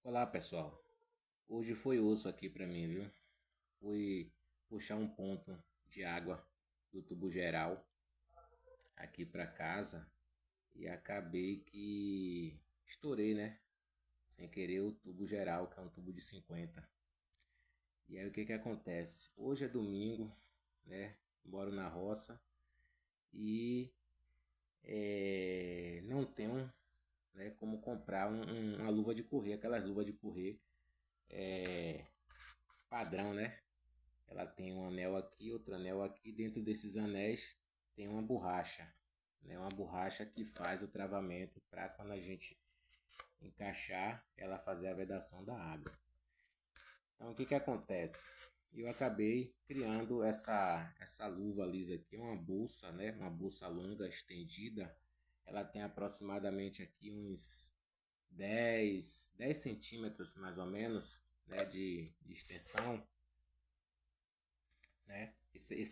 Olá pessoal, hoje foi osso aqui pra mim, viu? Fui puxar um ponto de água do tubo geral aqui pra casa e acabei que estourei, né? Sem querer o tubo geral, que é um tubo de 50. E aí o que que acontece? Hoje é domingo, né? Moro na roça e não tenho, né, como comprar uma luva de correr, aquelas luvas de correr padrão, né? Ela tem um anel aqui, outro anel aqui. Dentro desses anéis tem uma borracha, né? Uma borracha que faz o travamento para quando a gente encaixar, ela fazer a vedação da água. Então o que que acontece? Eu acabei criando essa luva lisa aqui, uma bolsa, né? Uma bolsa longa estendida. Ela tem aproximadamente aqui uns 10 centímetros mais ou menos, né? De extensão, né?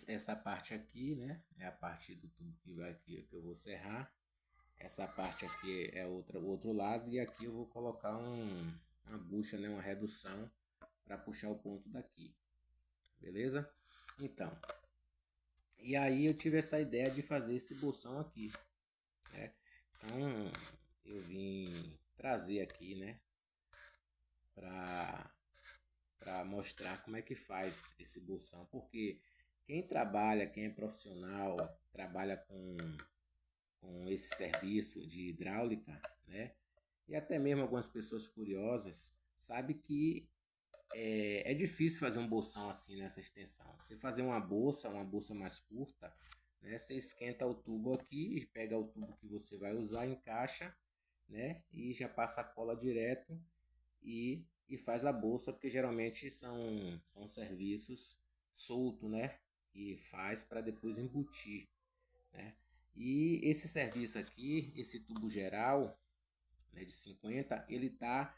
Essa parte aqui, né? É a parte do tubo que vai aqui que eu vou serrar. Essa parte aqui é o outro lado e aqui eu vou colocar uma bucha, né? Uma redução para puxar o ponto daqui, beleza? Então, e aí eu tive essa ideia de fazer esse bolsão aqui, né? Então eu vim trazer aqui, né? Para para mostrar como é que faz esse bolsão, porque quem trabalha, quem é profissional, trabalha com esse serviço de hidráulica, né? E até mesmo algumas pessoas curiosas sabe que é difícil fazer um bolsão assim nessa extensão. Você fazer uma bolsa mais curta, né? Você esquenta o tubo aqui, pega o tubo que você vai usar, encaixa, né? E já passa a cola direto e faz a bolsa, porque geralmente são serviços soltos, né? E faz para depois embutir, né? E esse serviço aqui, esse tubo geral, né, de 50, ele está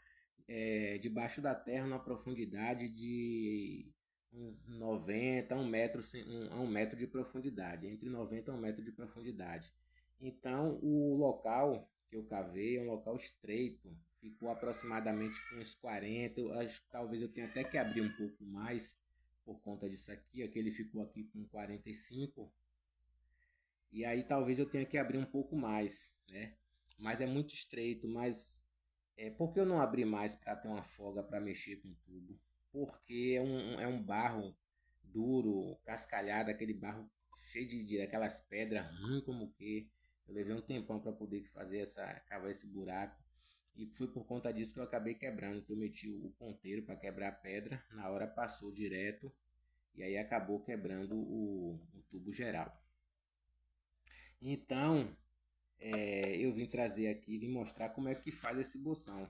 debaixo da terra numa profundidade de uns 90 a 1 metro, a 1 metro de profundidade, entre 90 a 1 metro de profundidade. Então o local que eu cavei é um local estreito, ficou aproximadamente com uns 40, eu acho que talvez eu tenha até que abrir um pouco mais por conta disso aqui, aquele ficou aqui com 45, e aí talvez eu tenha que abrir um pouco mais, né? Mas é muito estreito, mas por que eu não abri mais para ter uma folga para mexer com o tubo? Porque é um barro duro, cascalhado, aquele barro cheio de aquelas pedras ruins como que. Eu levei um tempão para poder fazer cavar esse buraco. E foi por conta disso que eu acabei quebrando, que eu meti o ponteiro para quebrar a pedra, na hora passou direto e aí acabou quebrando o tubo geral. Então, eu vim trazer aqui, vim mostrar como é que faz esse bolsão,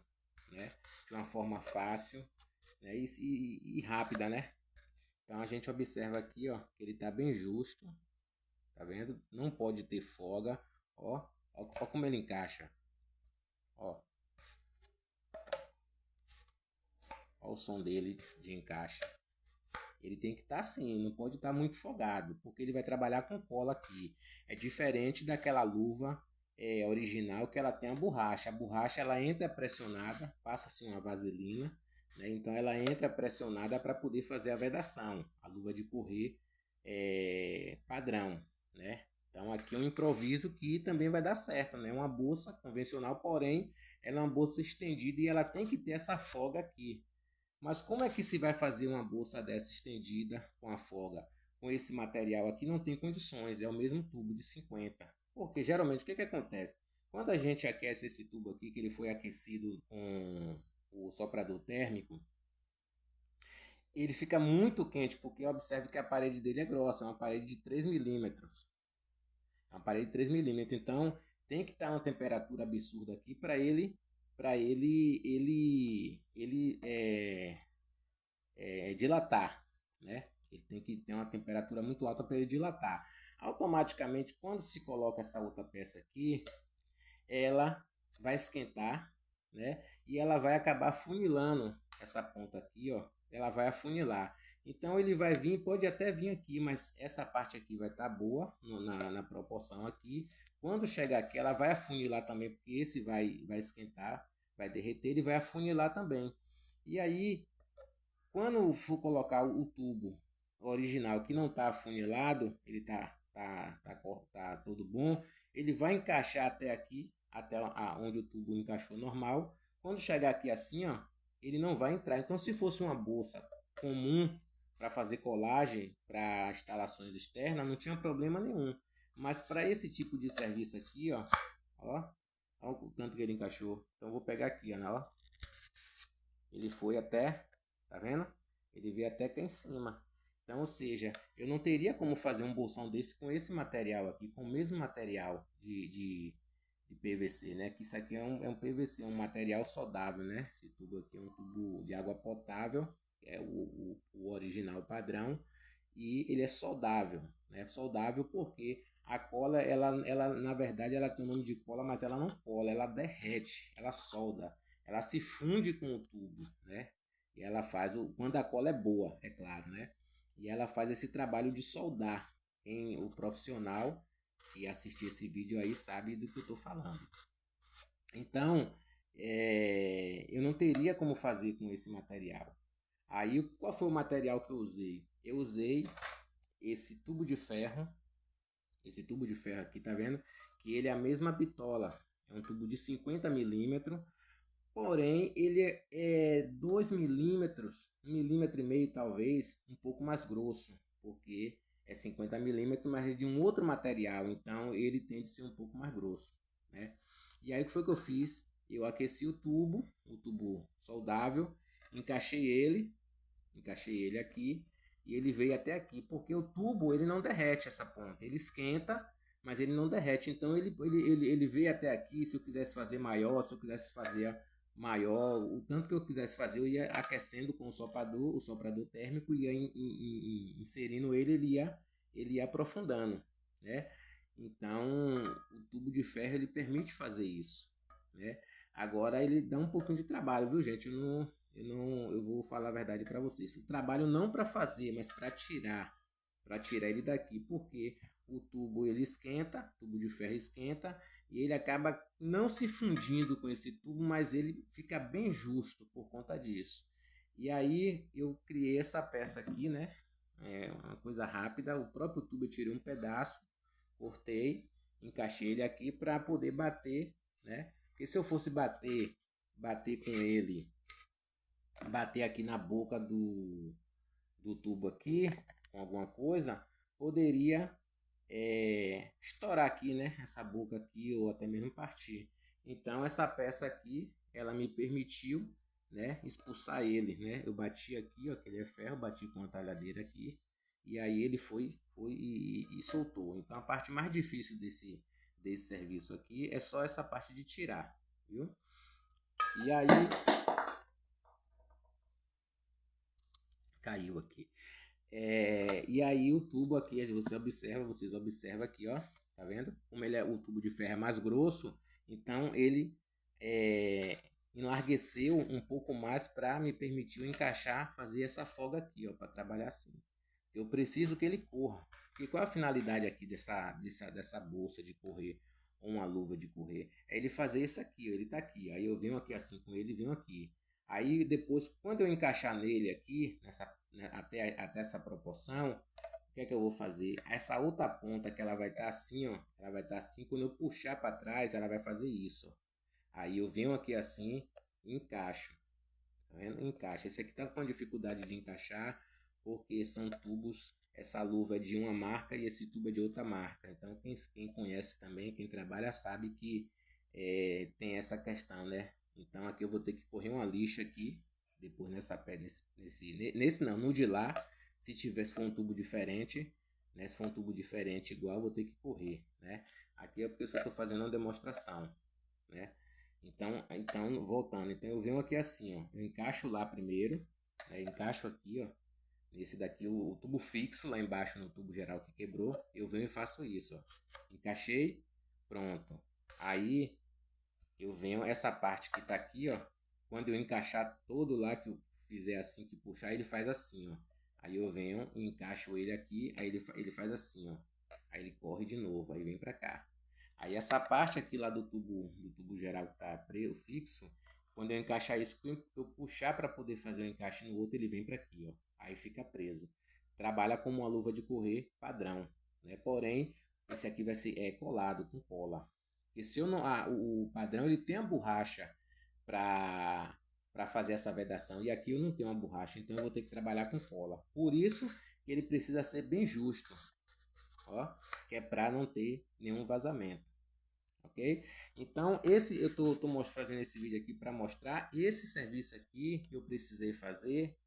né? De uma forma fácil, né? E rápida, né? Então a gente observa aqui, ó, que ele está bem justo, tá vendo? Não pode ter folga, ó como ele encaixa, ó, ó o som dele de encaixe. Ele tem que estar assim, não pode estar muito folgado, porque ele vai trabalhar com cola aqui. É diferente daquela luva original que ela tem a borracha. A borracha ela entra pressionada, passa-se uma vaselina, né? Então ela entra pressionada para poder fazer a vedação. A luva de correr padrão, né? Então aqui é um improviso que também vai dar certo, né? Uma bolsa convencional, porém ela é uma bolsa estendida e ela tem que ter essa folga aqui. Mas como é que se vai fazer uma bolsa dessa estendida com a folga? Com esse material aqui não tem condições, é o mesmo tubo de 50. Porque geralmente o que acontece? Quando a gente aquece esse tubo aqui, que ele foi aquecido com o soprador térmico, ele fica muito quente, porque observe que a parede dele é grossa, é uma parede de 3 milímetros. É uma parede de 3 milímetros, então tem que estar uma temperatura absurda aqui para ele dilatar, né? Ele tem que ter uma temperatura muito alta para ele dilatar. Automaticamente, quando se coloca essa outra peça aqui, ela vai esquentar, né? E ela vai acabar afunilando essa ponta aqui, ó. Ela vai afunilar. Então ele vai vir, pode até vir aqui, mas essa parte aqui vai estar boa na proporção aqui. Quando chegar aqui, ela vai afunilar também, porque esse vai esquentar. vai derreter, ele vai afunilar também. E aí, quando for colocar o tubo original que não está afunilado, ele tá todo bom, ele vai encaixar até aqui, até onde o tubo encaixou normal. Quando chegar aqui assim, ó, ele não vai entrar. Então, se fosse uma bolsa comum para fazer colagem para instalações externas, não tinha problema nenhum. Mas para esse tipo de serviço aqui, ó o tanto que ele encaixou. Então, vou pegar aqui, ó. Ele foi até, tá vendo? Ele veio até cá em cima. Então, ou seja, eu não teria como fazer um bolsão desse com esse material aqui, com o mesmo material de PVC, né? Que isso aqui é um PVC, um material soldável, né? Esse tubo aqui é um tubo de água potável, que é o original padrão, e ele é soldável, né? Soldável porque a cola, ela na verdade, ela tem o nome de cola, mas ela não cola, ela derrete, ela solda, ela se funde com o tubo, né? E ela faz quando a cola é boa, é claro, né? E ela faz esse trabalho de soldar. O profissional que assistir esse vídeo aí sabe do que eu estou falando. Então, eu não teria como fazer com esse material. Aí, qual foi o material que eu usei? Eu usei esse tubo de ferro aqui, tá vendo? Que ele é a mesma bitola, é um tubo de 50 milímetros, porém ele é 2 milímetros, 1,5 mm talvez, um pouco mais grosso, porque é 50 milímetros, mas é de um outro material, então ele tende a ser um pouco mais grosso, né? E aí o que foi que eu fiz? Eu aqueci o tubo soldável, encaixei ele aqui e ele veio até aqui, porque o tubo ele não derrete essa ponta, ele esquenta, mas ele não derrete, então ele veio até aqui. Se eu quisesse fazer maior, se eu quisesse fazer maior, o tanto que eu quisesse fazer, eu ia aquecendo com o soprador térmico, ia inserindo ele ia aprofundando, né? Então o tubo de ferro ele permite fazer isso, né? Agora ele dá um pouquinho de trabalho, viu, gente? Eu vou falar a verdade para vocês. Eu trabalho não para fazer, mas para tirar ele daqui, porque o tubo ele esquenta, tubo de ferro esquenta, e ele acaba não se fundindo com esse tubo, mas ele fica bem justo por conta disso. E aí eu criei essa peça aqui, né? É uma coisa rápida. O próprio tubo eu tirei um pedaço, cortei, encaixei ele aqui para poder bater, né? Porque se eu fosse bater com ele, bater aqui na boca do tubo aqui, com alguma coisa, poderia estourar aqui, né? Essa boca aqui, ou até mesmo partir. Então essa peça aqui, ela me permitiu, né, expulsar ele, né? Eu bati aqui, ó, que ele é ferro, bati com a talhadeira aqui, e aí ele foi e soltou. Então a parte mais difícil desse serviço aqui é só essa parte de tirar, viu? E aí caiu aqui. E aí o tubo aqui, vocês observam aqui, ó, tá vendo? Como ele o tubo de ferro é mais grosso, então ele enlargueceu um pouco mais para me permitir encaixar, fazer essa folga aqui, ó, para trabalhar assim. Eu preciso que ele corra. Porque qual é a finalidade aqui dessa bolsa de correr, ou uma luva de correr? É ele fazer isso aqui, ó, ele tá aqui. Aí eu venho aqui assim com ele, venho aqui. Aí depois, quando eu encaixar nele aqui, até essa proporção, o que é que eu vou fazer? Essa outra ponta que ela vai estar assim, ó, ela vai estar assim, quando eu puxar para trás, ela vai fazer isso, ó. Aí eu venho aqui assim, encaixo. Tá vendo? Encaixa. Esse aqui tá com dificuldade de encaixar, porque são tubos, essa luva é de uma marca e esse tubo é de outra marca. Então quem conhece também, quem trabalha sabe que tem essa questão, né? Então aqui eu vou ter que correr uma lixa aqui, depois nessa pedra, nesse não, no de lá, se tivesse for um tubo diferente, né? Se for um tubo diferente igual, eu vou ter que correr, né? Aqui é porque eu só estou fazendo uma demonstração, né? Então, voltando, então eu venho aqui assim, ó, eu encaixo lá primeiro, aí encaixo aqui, ó, nesse daqui o tubo fixo lá embaixo no tubo geral que quebrou, eu venho e faço isso, ó, encaixei, pronto. Aí eu venho essa parte que tá aqui, ó, quando eu encaixar todo lá que eu fizer assim, que puxar, ele faz assim, ó. Aí eu venho e encaixo ele aqui, aí ele faz assim, ó. Aí ele corre de novo, aí vem para cá. Aí essa parte aqui lá do tubo geral que tá preso, fixo, Quando eu encaixar isso, eu puxar para poder fazer o encaixe no outro, ele vem para aqui, ó. Aí fica preso. Trabalha como uma luva de correr padrão, né? Porém, esse aqui vai ser colado com cola. E se eu não, o padrão ele tem a borracha para fazer essa vedação e aqui eu não tenho uma borracha, então eu vou ter que trabalhar com cola. Por isso que ele precisa ser bem justo, ó, que é para não ter nenhum vazamento. Ok? Então, eu tô fazendo esse vídeo aqui para mostrar esse serviço aqui que eu precisei fazer,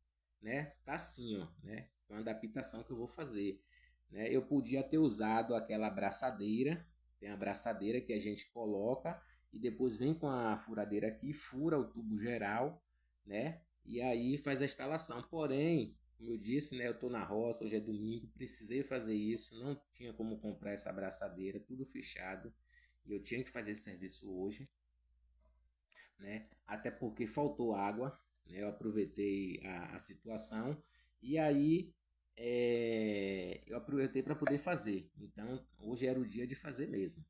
né? Tá assim, ó, né? Uma adaptação que eu vou fazer, né? Eu podia ter usado aquela abraçadeira, tem a abraçadeira que a gente coloca e depois vem com a furadeira aqui, fura o tubo geral, né? E aí faz a instalação. Porém, como eu disse, né? Eu tô na roça, hoje é domingo, precisei fazer isso, não tinha como comprar essa abraçadeira, tudo fechado. E eu tinha que fazer esse serviço hoje, né? Até porque faltou água, né? Eu aproveitei a situação e aí eu aproveitei para poder fazer. Então hoje era o dia de fazer mesmo.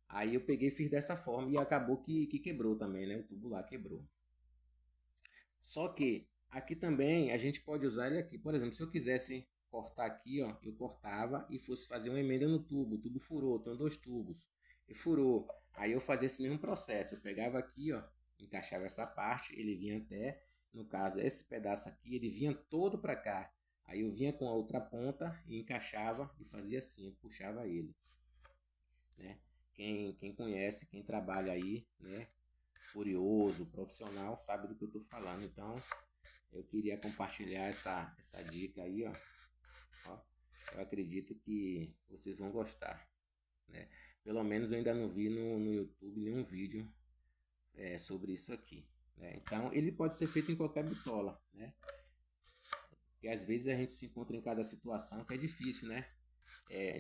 Aí eu peguei e fiz dessa forma e acabou que quebrou também, né? O tubo lá quebrou. Só que aqui também a gente pode usar ele aqui. Por exemplo, se eu quisesse cortar aqui, ó, eu cortava e fosse fazer uma emenda no tubo. O tubo furou, tem dois tubos. E furou. Aí eu fazia esse mesmo processo. Eu pegava aqui, ó, encaixava essa parte, ele vinha até, no caso, esse pedaço aqui, ele vinha todo para cá. Aí eu vinha com a outra ponta e encaixava e fazia assim, eu puxava ele, né? Quem conhece, quem trabalha aí, né? Curioso, profissional, sabe do que eu tô falando. Então, eu queria compartilhar essa dica aí, ó. Ó, eu acredito que vocês vão gostar, né? Pelo menos eu ainda não vi no YouTube nenhum vídeo sobre isso aqui, né? Então, ele pode ser feito em qualquer bitola, né? E às vezes a gente se encontra em cada situação que é difícil, né?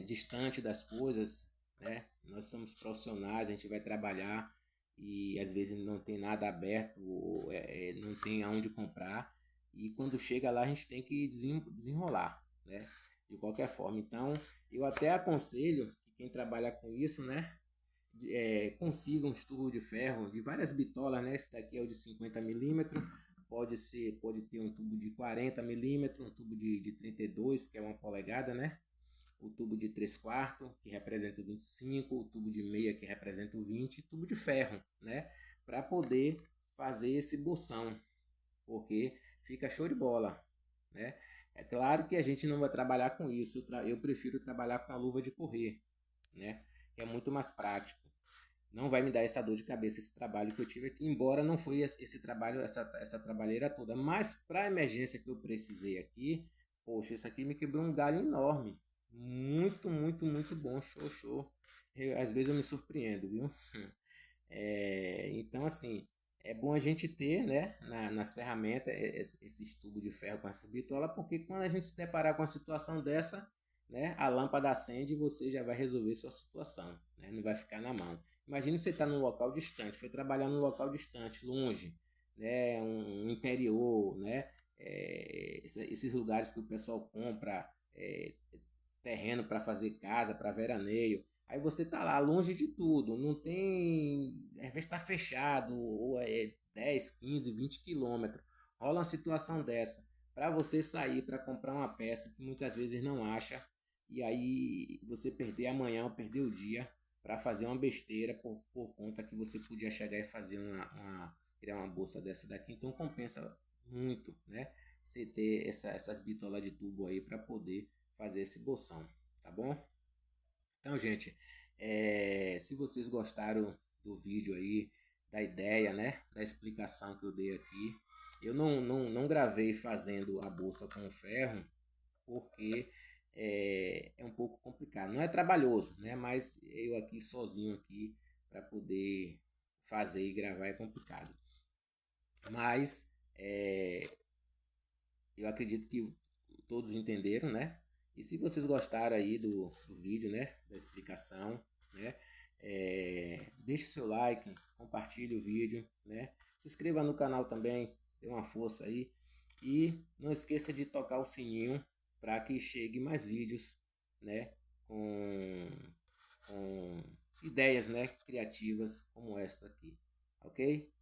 Distante das coisas, né? Nós somos profissionais, a gente vai trabalhar e às vezes não tem nada aberto, ou, não tem aonde comprar. E quando chega lá a gente tem que desenrolar, né? De qualquer forma. Então, eu até aconselho que quem trabalha com isso, né? Consiga um tubo de ferro de várias bitolas, né? Esse daqui é o de 50 milímetros. Pode ter um tubo de 40 milímetros, um tubo de 32, que é uma polegada, né? O tubo de 3 quartos, que representa o 25, o tubo de meia, que representa o 20, e tubo de ferro, né? Para poder fazer esse bolsão, porque fica show de bola, né? É claro que a gente não vai trabalhar com isso, eu prefiro trabalhar com a luva de correr, né? Que é muito mais prático. Não vai me dar essa dor de cabeça, esse trabalho que eu tive aqui, embora não foi esse trabalho, essa trabalheira toda, mas para a emergência que eu precisei aqui, poxa, isso aqui me quebrou um galho enorme. Muito, muito, muito bom, show, show. Às vezes eu me surpreendo, viu? Então, assim, é bom a gente ter, né, nas ferramentas, esse tubo de ferro com essa bitola, porque quando a gente se deparar com uma situação dessa, né, a lâmpada acende e você já vai resolver sua situação, né, não vai ficar na mão. Imagine você estar num local distante, foi trabalhar num local distante, longe, né, um interior, né, esses lugares que o pessoal compra terreno para fazer casa, para veraneio. Aí você tá lá longe de tudo, não tem. Às vezes está fechado, ou é 10, 15, 20 quilômetros. Rola uma situação dessa. Para você sair para comprar uma peça que muitas vezes não acha, e aí você perder amanhã ou perder o dia para fazer uma besteira por conta que você podia chegar e fazer criar uma bolsa dessa daqui. Então compensa muito, né? Você ter essas bitolas de tubo aí para poder fazer esse bolsão, tá bom? Então, gente, se vocês gostaram do vídeo aí, da ideia, né, da explicação que eu dei aqui, eu não gravei fazendo a bolsa com ferro, porque é um pouco complicado. Não é trabalhoso, né, mas eu aqui sozinho aqui, para poder fazer e gravar é complicado. Mas eu acredito que todos entenderam, né? E se vocês gostaram aí do vídeo, né? Da explicação, né? Deixe seu like, compartilhe o vídeo, né? Se inscreva no canal também, dê uma força aí. E não esqueça de tocar o sininho para que chegue mais vídeos, né? Com ideias, né? Criativas como essa aqui, ok?